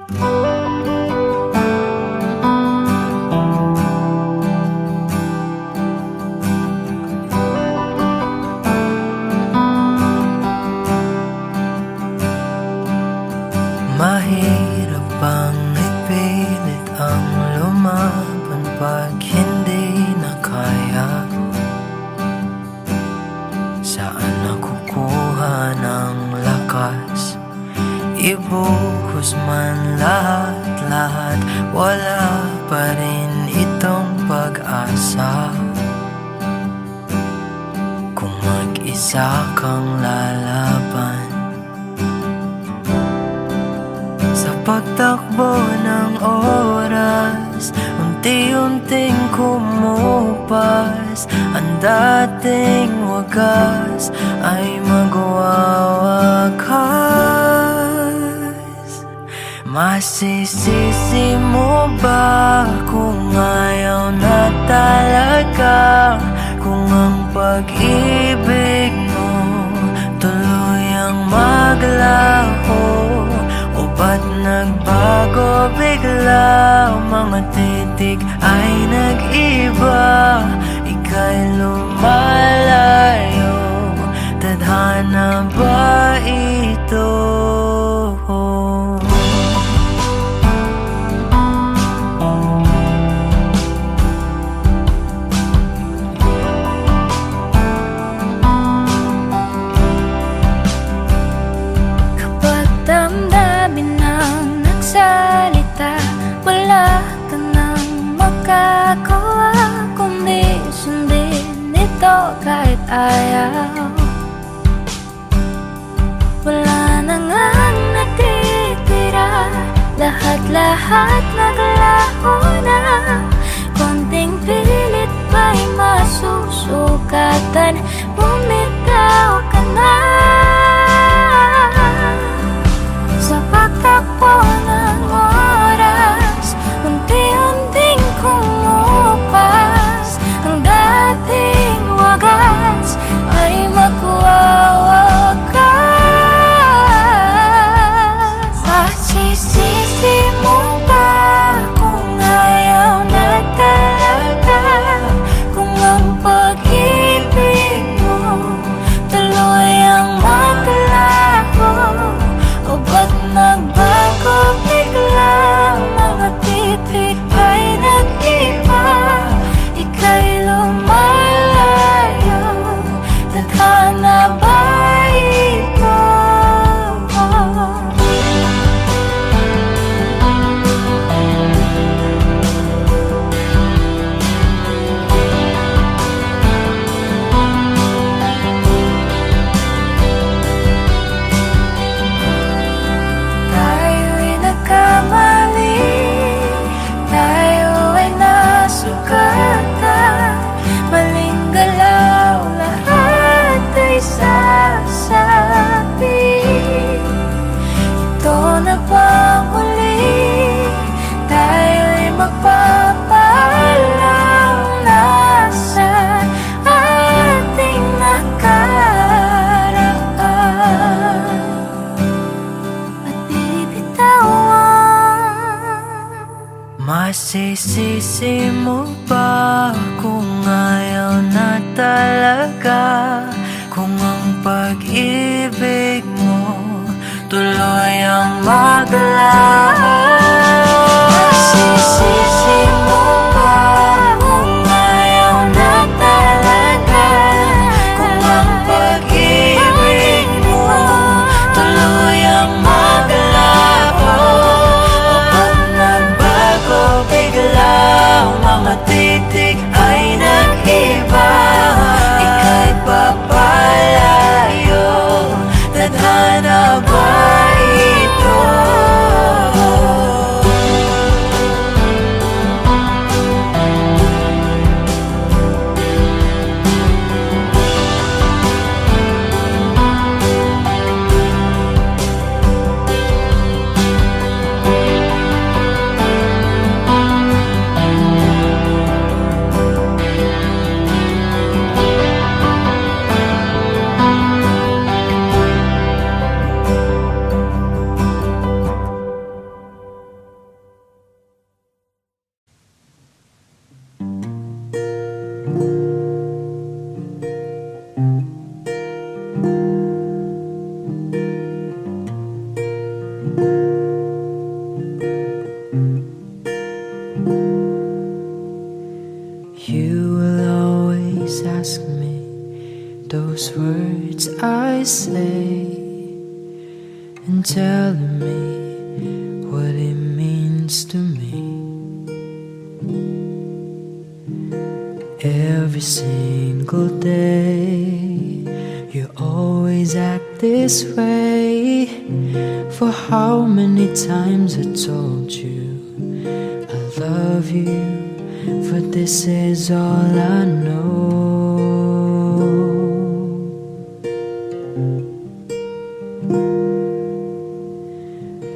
Mahirap bang ipilit ang lumaban pag hindi na kaya? Saan nakukuha ng lakas? Ibuhos man lahat-lahat, wala pa rin itong pag-asa. Kung mag-isa kang lalaban sa pagtakbo ng oras, unti-unting kumupas. Ang dating wagas ay magwawakas. Masisisi mo ba kung ayaw na talaga? Kung ang pag-ibig mo tuluyang maglaho, o ba't nagbago bigla? Mga titik ay nag-iba, ika'y lumalayo. Tadhana ba ito? Wala ka nang makagawa kundi sundin ito kahit ayaw. Wala na ngang natitira, lahat-lahat naglaho na. Konting pilit ba'y masusukatan? Bumitaw ka na sa pagtakbo ng oras, unti-unting kumupas. Ang dating wagas ay magwawakas. Masisisi mo ba kung ayaw na talaga? Kung ang pag-ibig mo tuluyang maglaho, o ba't nagbago bigla? Mga titik ay nag-iba, ika'y lumalayo. Tadhana ba ito? Tayo'y nagkamali, tayo ay nasugatan. Maling galaw, lahat ay sasabi. Ito na bang huli? Tayo'y magpapaalam na sa ating nakaraan at bibitawan. Masisisi mo ba kung ayaw na talaga? Kung ang pag-ibig mo tuluyang maglaho? Masisisi mo ba kung ayaw na talaga? Kung ang pag-ibig mo tuluyang maglaho, o ba't nagbago bigla? Mga titik ay nag-iba, ika'y papalayo. Tadhana ba ito? say and telling me what it means to me. Every single day you always act this way. For how many times I told you I love you, for this is all I know.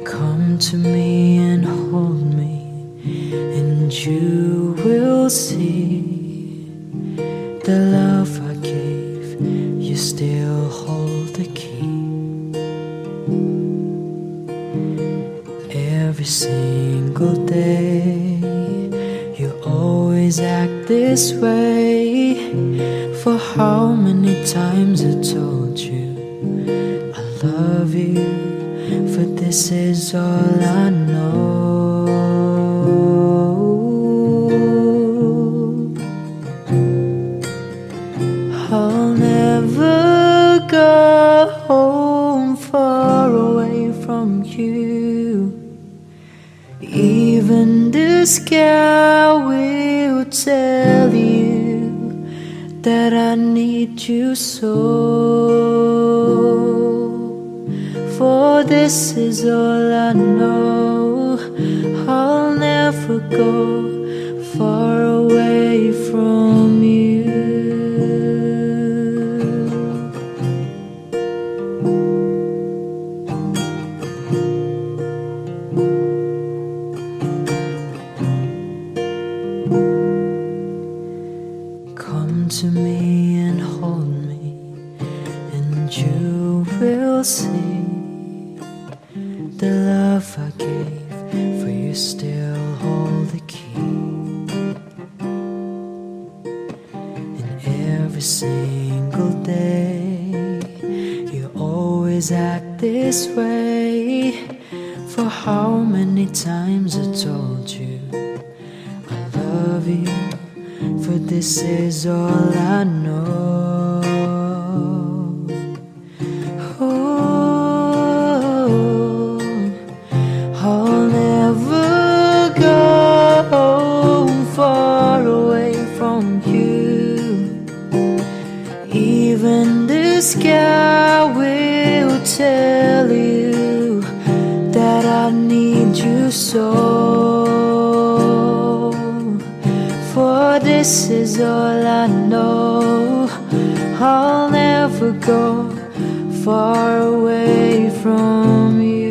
Come to me and hold me, and you will see the love I gave, you still hold the key. Every single day you always act this way. For how many times I told you I love you, for this is all I know. I'll never go home far away from you. Even the sky will tell you that I need you so. For this is all I know. I'll never go far away from you. Come to me and hold me, and you will see the love I gave, for you still hold the key. And every single day you always act this way. For how many times I told you I love you, for this is all I know. Oh, I'll never go far away from you. Even the sky will tell you that I need you so. For this is all I know. I'll never go far away from you.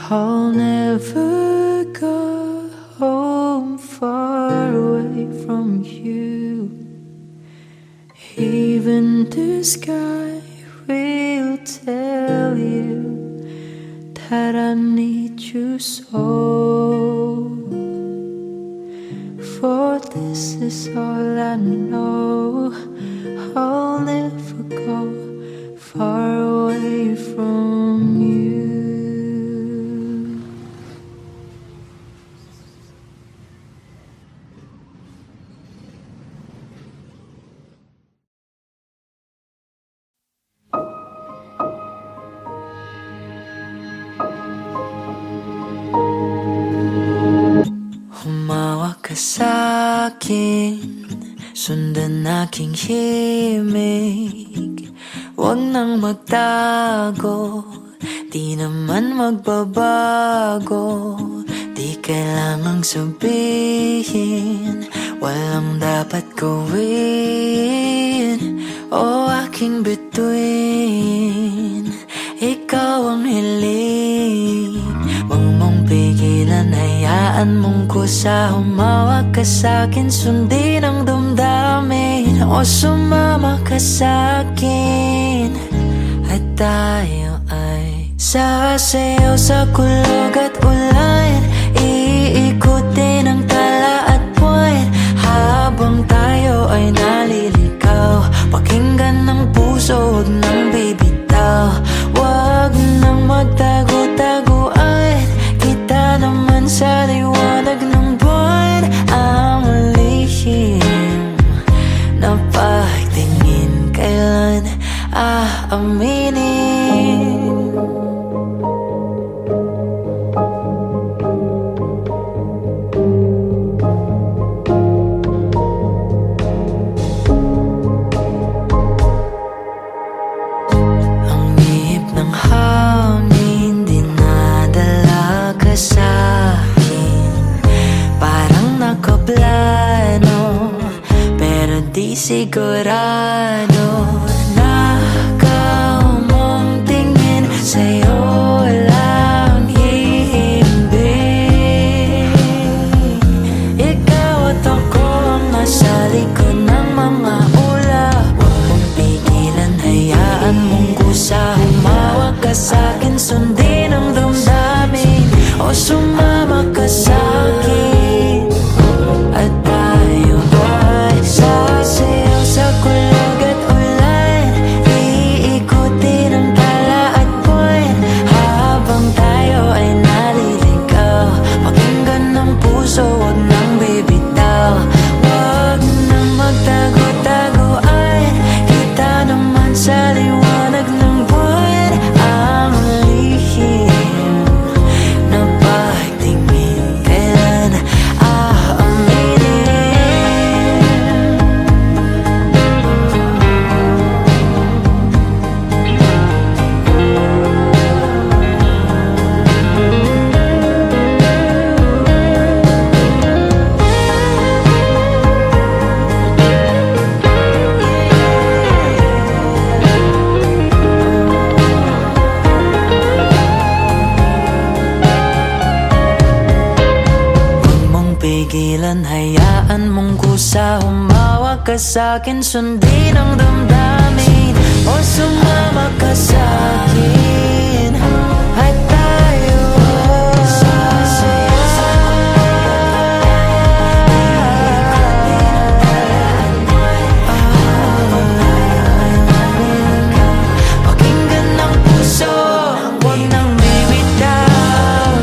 I'll never go home far away from you. Even the sky will tell you that I need you so. For this is all I know. I'll never go far away from you. Humawa ka sa'kin, sundan aking himig. Huwag nang magtago, di naman magbabago. Di kailangang sabihin, walang dapat gawin. O aking bituin, ikaw ang hiling. Huwag mong pigilan, hayaan mong kusa. Humawak ka sa'kin, sundin ang damdamin. O sumama ka sa'kin, at tayo ay sasayaw sa kulog at ulan. Iikutin ang tala at buwan, habang tayo ay naliligaw. Pakinggan ng puso, huwag nang bibitaw. Huwag di sigurado na ikaw mong tingin sa'yo lang hihimbing. Ikaw at ako ang nasa likod ng mga ulap. Huwag mong pigilan, hayaan mong kusa. Humawak ka sa'kin, sundin ang damdamin, o sumama ka sa'kin. At tayo ay sasayaw sa kulog at ulan, iikutin ang tala at buwan, habang tayo ay naliligaw. Pakinggan ng puso, wag nang bibitaw. Wag nang magtago-taguan, kita naman sa liwanag ng buwan ang lihim na pagtingin. Kailan aaminin? Huwag mong pigilan, hayaan mong kusa. Humawak ka sa'kin, sundin ang damdamin, o sumama ka sa'kin. At tayo pakinggan ng puso, wag nang bibitaw.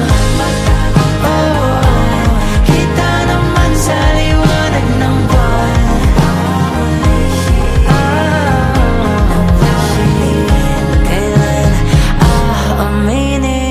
Kita naman sa liwanag ng buwan ang lihim. Kailan aaminin?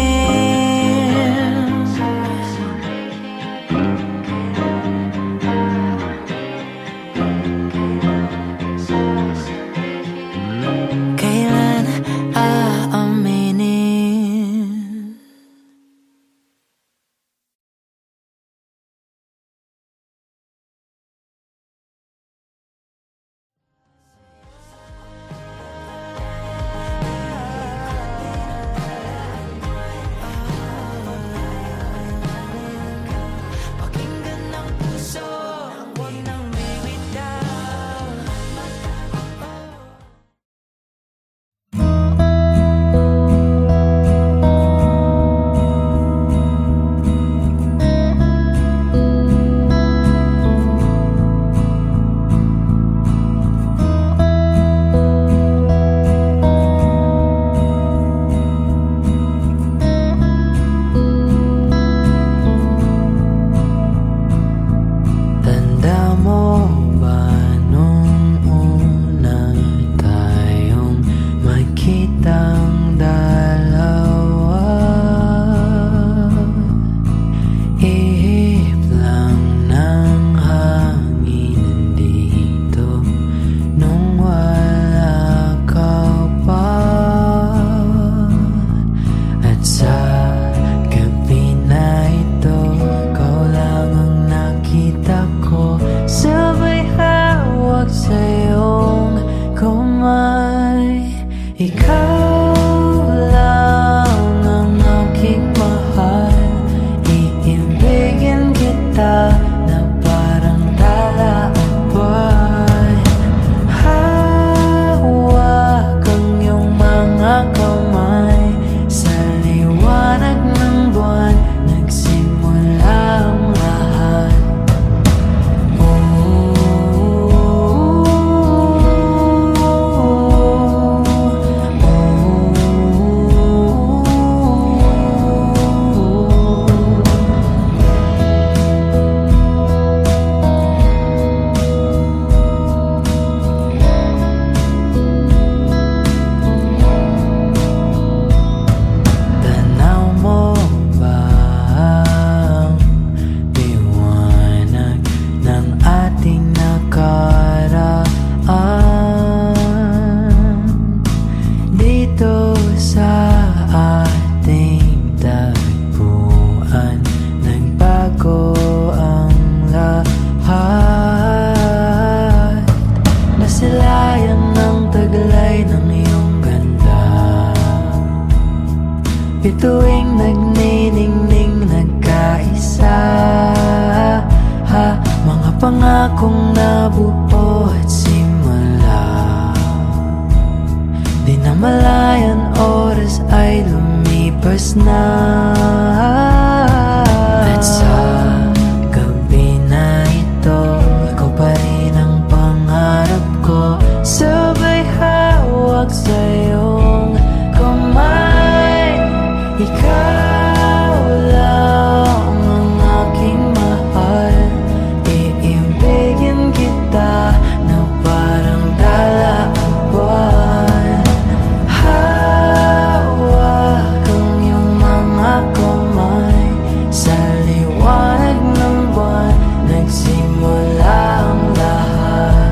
liwanag ng buwan, nagsimula ang lahat.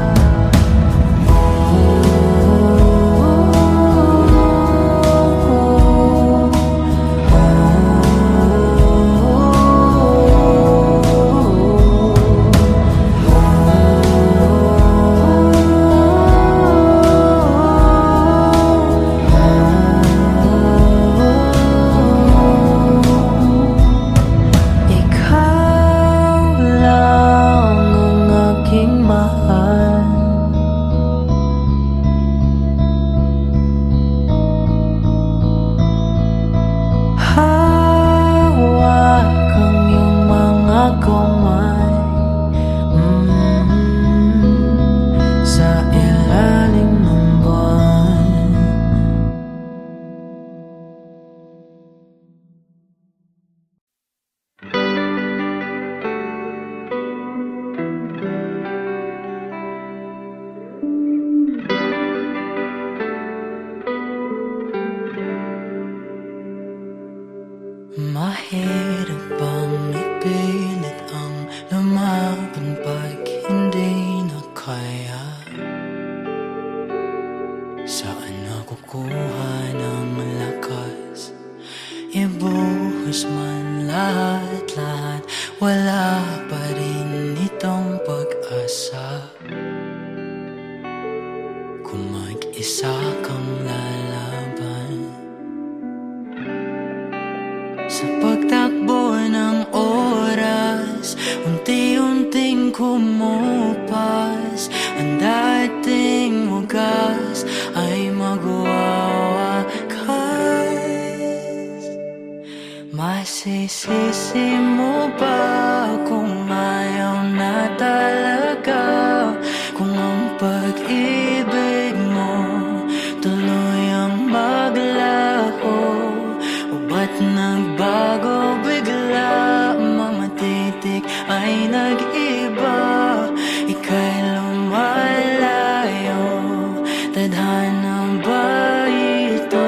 Mahirap bang ipilit ang lumaban pag hindi na kaya? Saan nakukuha ng lakas? Ibuhos man lahat-lahat, wala pa rin itong pag-asa. Kung mag-isa kang lalaban sa pagtakbo ng oras, unti-unting kumupas. Ang dating wagas ay magwawakas. Masisisi mo ba kung ayaw na talaga? Kung ang pag-ibig mo tuluyang maglaho, o ba't nagbago bigla? Mga titik ay nag-iba, ika'y lumalayo. Tadhana ba ito?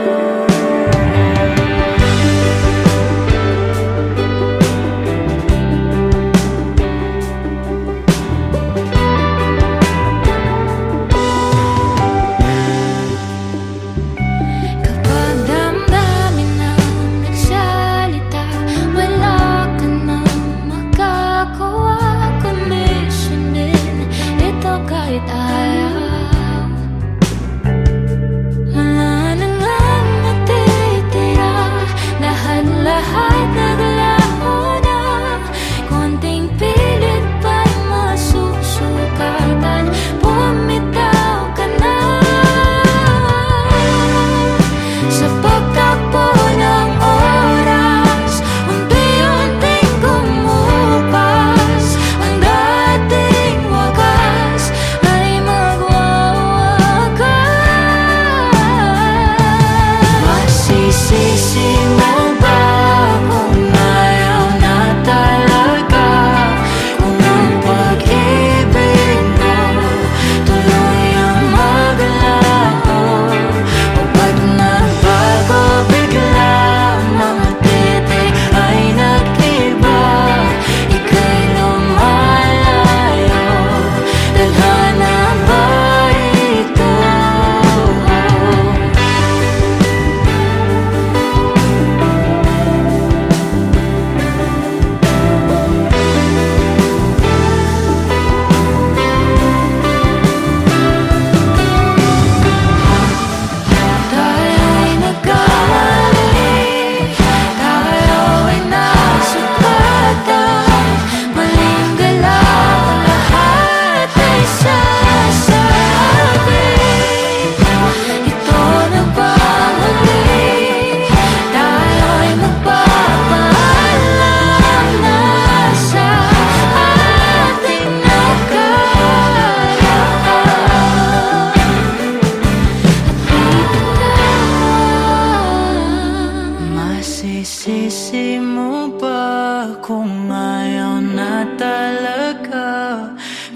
Masisisi mo ba kung ayaw na talaga?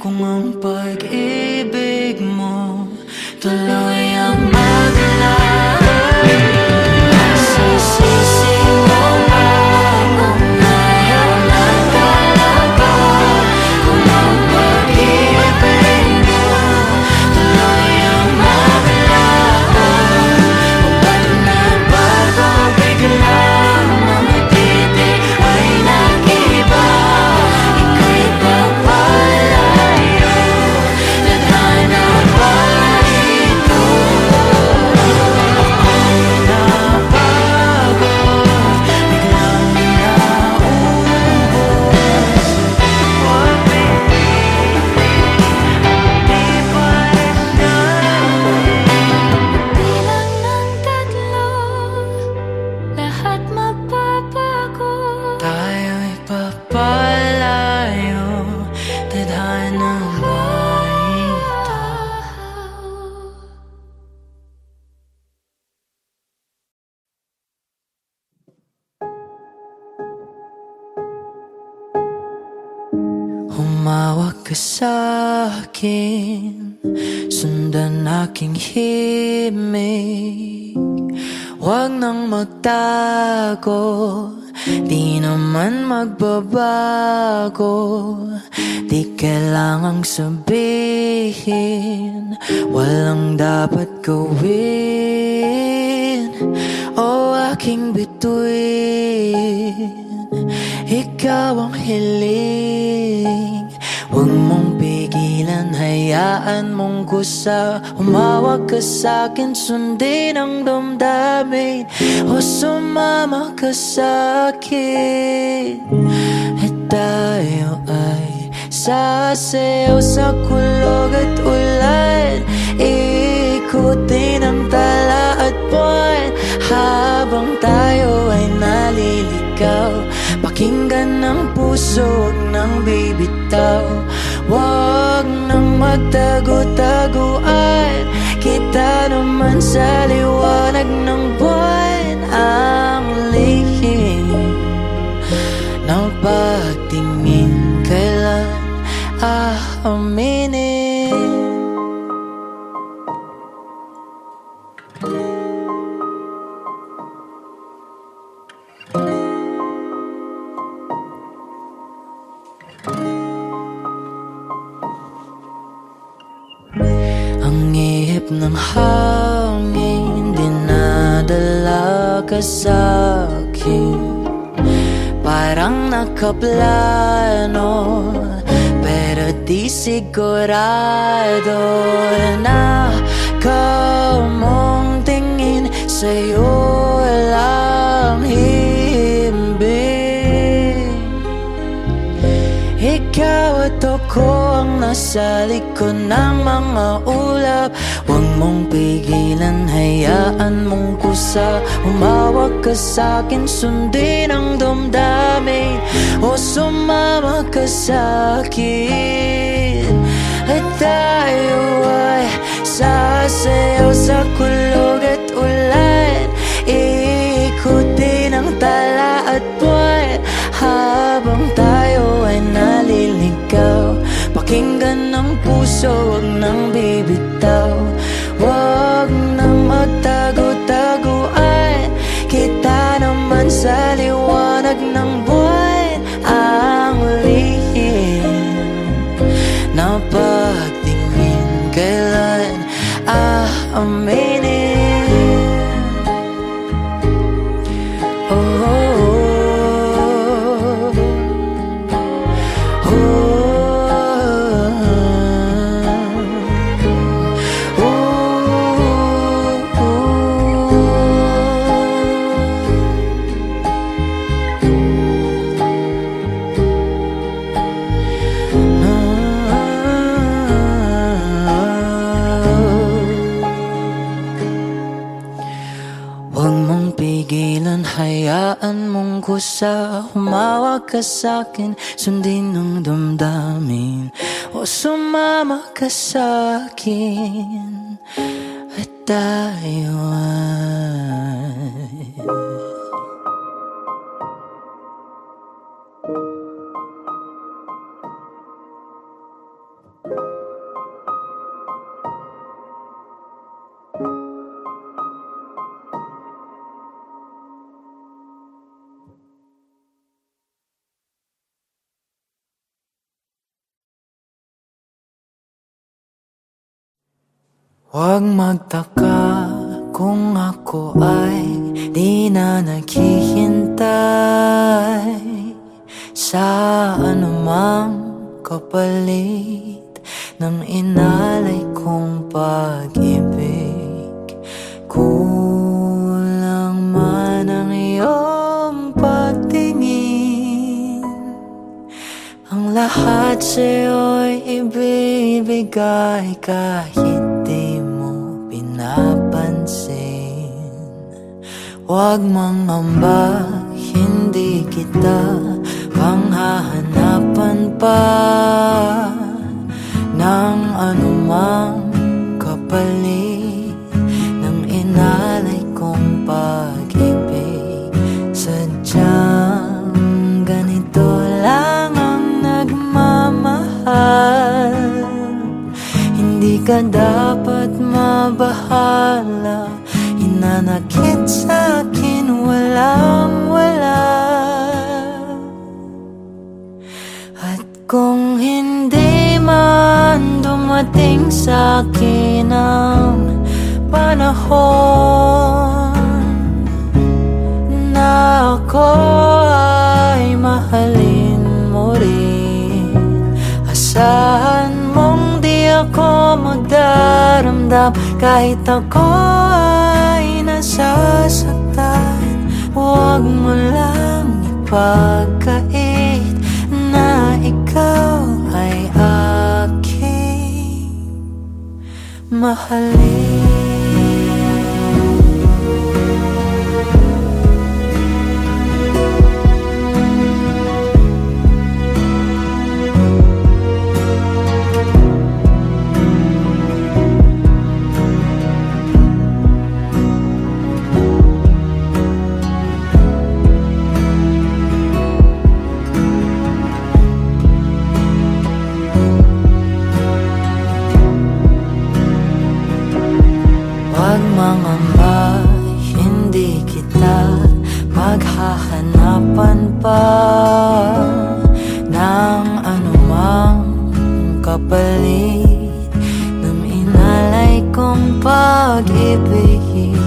Kung ang pag-ibig mo tuloy ang maglaho? Masisisi mo ba kung ayaw na Humawak ka sa'kin, sundan aking himig. Huwag nang magtago, di naman magbabago. Di kailangang sabihin, walang dapat gawin. O aking bituin, ikaw ang hiling. Huwag mong pigilan, hayaan mong kusa. Humawak ka sa'kin, sundin ang damdamin. O sumama ka sa'kin, at tayo ay sasayaw sa kulog at ulan. Ikutin ang tala at buwan, habang tayo ay naliligaw. Pakinggan ng puso, huwag nang bibitaw. Huwag nang magtago-taguan, kita naman sa liwanag ng buwan. Ang lihim ng pagtingin, kailan aaminin? Ang ihip ng hangin, dinadala ka sa'kin. Parang nakaplano, pero di sigurado na kamong tingin sa'yo lang himbing. Ikaw at ako ang nasa likod ng mga ulap. Huwag mong pigilan, hayaan mong kusa. Humawak ka sa'kin, sundin ang damdamin. O sumama ka sa'kin, at tayo ay sasayaw sa kulog at ulan. Ikutin ang tala at buwan, habang tayo ay naliligaw. Pakinggan ng puso, huwag nang bibitaw. Huwag nang magtago-taguan, kita naman sa liwanag ng buwan. Ang lihim na pagtingin, kailan aaminin? Huwag mong pigilan, hayaan mong kusa. Humawak ka sa'kin, sundin ang damdamin. O sumama ka sa'kin, at tayo ay huwag magtaka kung ako ay di na naghihintay sa anumang kapalit ng inalay kong pag-ibig. Kulang man ang iyong pagtingin, ang lahat sa'yo'y ibibigay kahit di mo pinapansin. Huwag mangamba, hindi kita panghahanapan pa ng anumang kapalit ng inalay kong pag-ibig. Sadyang ganito lang ang nagmamahal. ka dapat mabahala. Hinanakit sa'kin walang wala. At kung hindi man dumating sa'kin ang panahon na ako ay mahalin mo rin, asahan mong di ako magdaramdam kahit ako ay nasasaktan. Huwag mo lang ipagkait na ikaw ay aking mahalin. Huwag mangamba, hindi kita maghahanapan pa ng anumang kapalit ng inalay kong pag-ibig.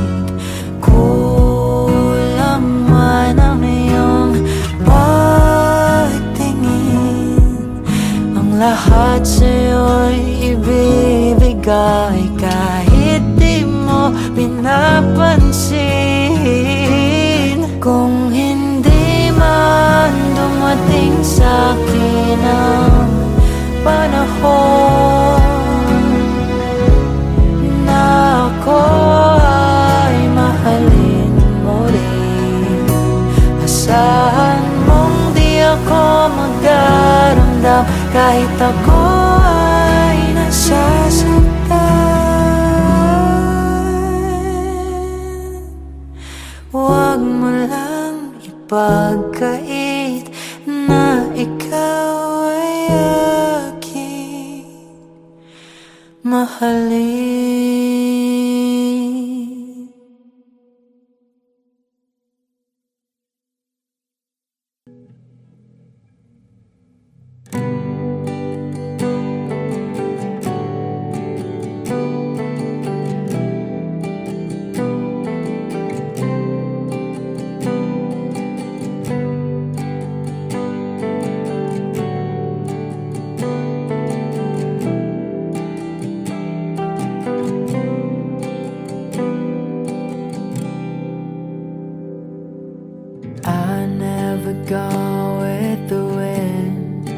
Kulang man ang iyong pagtingin, ang lahat sa'yo'y ibibigay kahit di mo pinapansin. Kung hindi man dumating sa'kin ang panahon na ako ay mahalin mo rin, asahan mong di ako magdaramdam kahit ako ay nasasaktan. Huwag mo lang ipagkait na ikaw ay aking mahalin. I never go with the wind,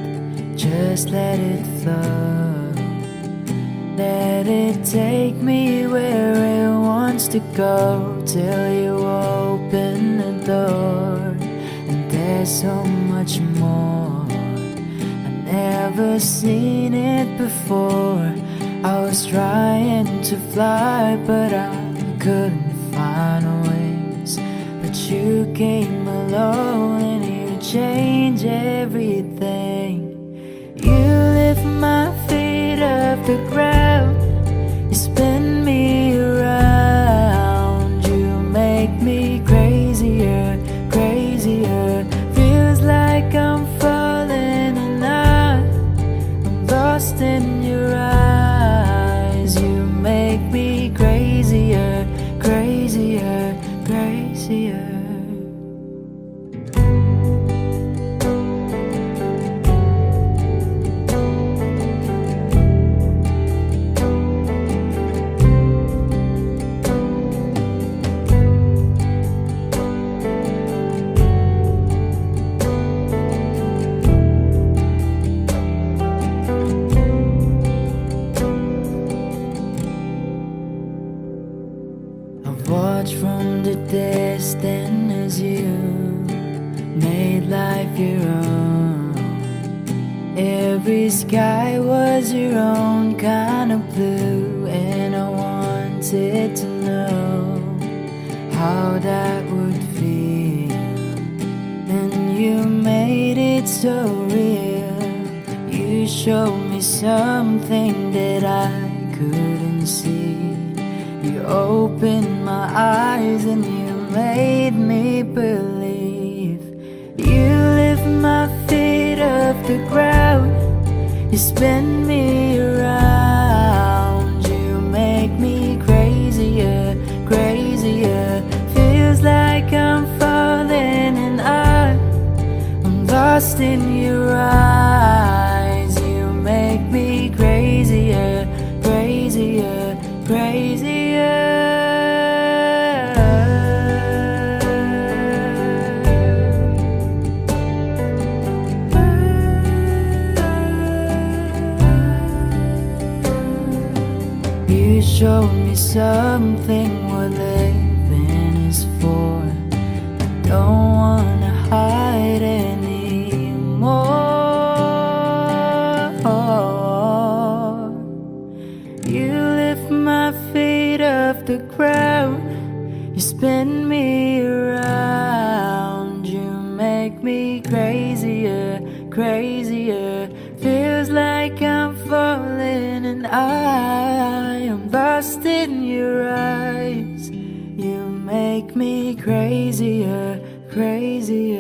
just let it flow. Let it take me where it wants to go till you open the door. And there's so much more, I've never seen it before. I was trying to fly but I couldn't find ways. But you came along and you changed everything. You lift my feet off the ground, you spin me around. You make me crazier, crazier. Feels like I'm falling in love, I'm lost in your eyes. You make me crazier, crazier, crazier. Watch from the distance as you made life your own. Every sky was your own kind of blue, and I wanted to know how that would feel. And you made it so real. You showed me something that I couldn't see. You opened my eyes and you made me believe. You lift my feet off the ground, you spin me around. You make me crazier, crazier. Feels like I'm falling and I'm lost in your eyes. You make me crazier, crazier, crazier. You showed me something what living is for. I don't wanna hide anymore. You lift my feet off the ground, you spin me around. You make me crazier, crazier. Feels like I'm falling and I am lost in your eyes. You make me crazier, crazier.